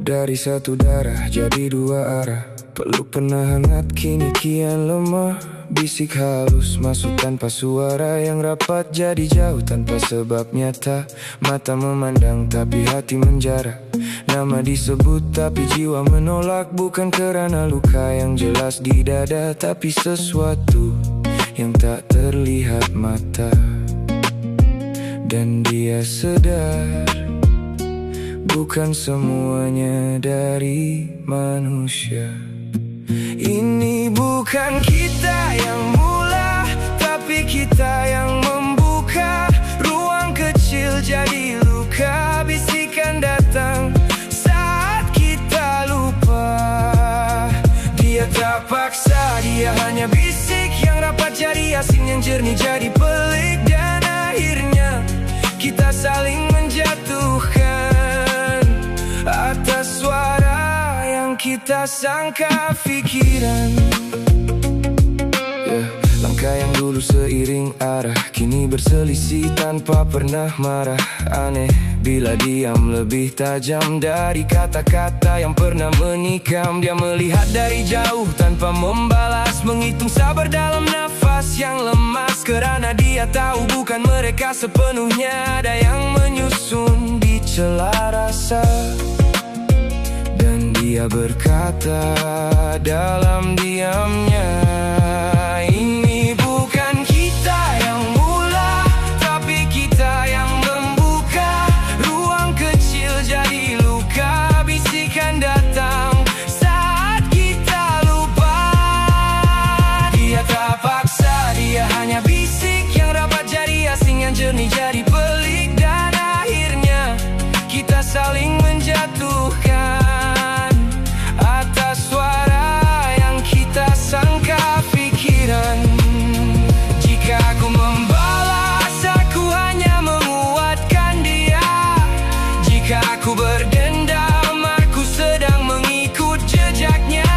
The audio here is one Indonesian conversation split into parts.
Dari satu darah jadi dua arah, peluk pernah hangat kini kian lemah. Bisik halus masuk tanpa suara yang rapat, jadi jauh tanpa sebab nyata. Mata memandang tapi hati menjara, nama disebut tapi jiwa menolak. Bukan kerana luka yang jelas di dada, tapi sesuatu yang tak terlihat mata. Dan dia sadar bukan semuanya dari manusia. Ini bukan kita yang mula, tapi kita yang membuka ruang kecil jadi luka. Bisikan datang saat kita lupa. Dia tak paksa, dia hanya bisik yang rapat jadi asing, yang jernih jadi pelik. Dan akhirnya kita saling menjatuhkan atas suara yang kita sangka pikiran. Langkah yang dulu seiring arah, kini berselisih tanpa pernah marah. Aneh bila diam lebih tajam dari kata-kata yang pernah menikam. Dia melihat dari jauh tanpa membalas, menghitung sabar dalam nafas yang lemas. Kerana dia tahu bukan mereka sepenuhnya, ada yang menyusun di celah rasa. Dan dia berkata dalam diamnya, ini bukan kita yang mula, tapi kita yang membuka ruang kecil jadi luka. Bisikan datang saat kita lupa. Dia tak paksa, dia hanya bisik yang rapat jadi asing, yang jernih jadi pelik. Dan akhirnya kita saling menjatuhkan atas suara yang kita sangka pikiran. Jika aku membalas, aku hanya menguatkan dia. Jika aku berdendam, aku sedang mengikut jejaknya.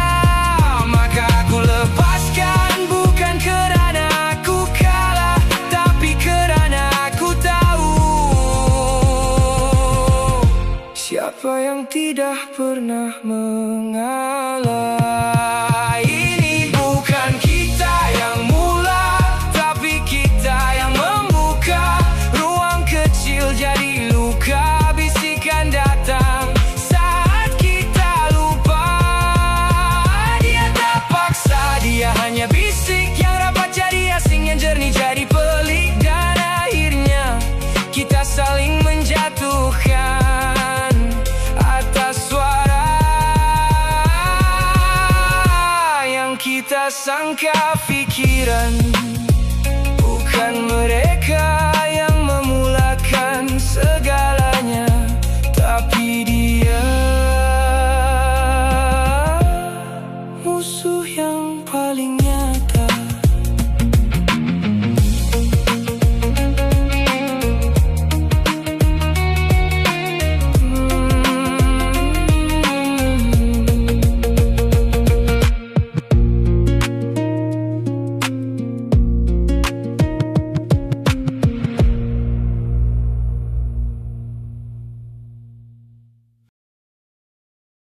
Maka aku lepaskan, bukan kerana aku kalah, tapi kerana aku tahu siapa yang tidak pernah mengalah. Ini bukan kita yang mula, tapi kita yang membuka ruang kecil jadi luka. Bisikan datang saat kita lupa. Dia tak paksa, dia hanya bisik yang rapat jadi asing, yang jernih jadi pelik. Dan akhirnya kita saling menjatuhkan atas suara yang kita sangka pikiran. Bukan mereka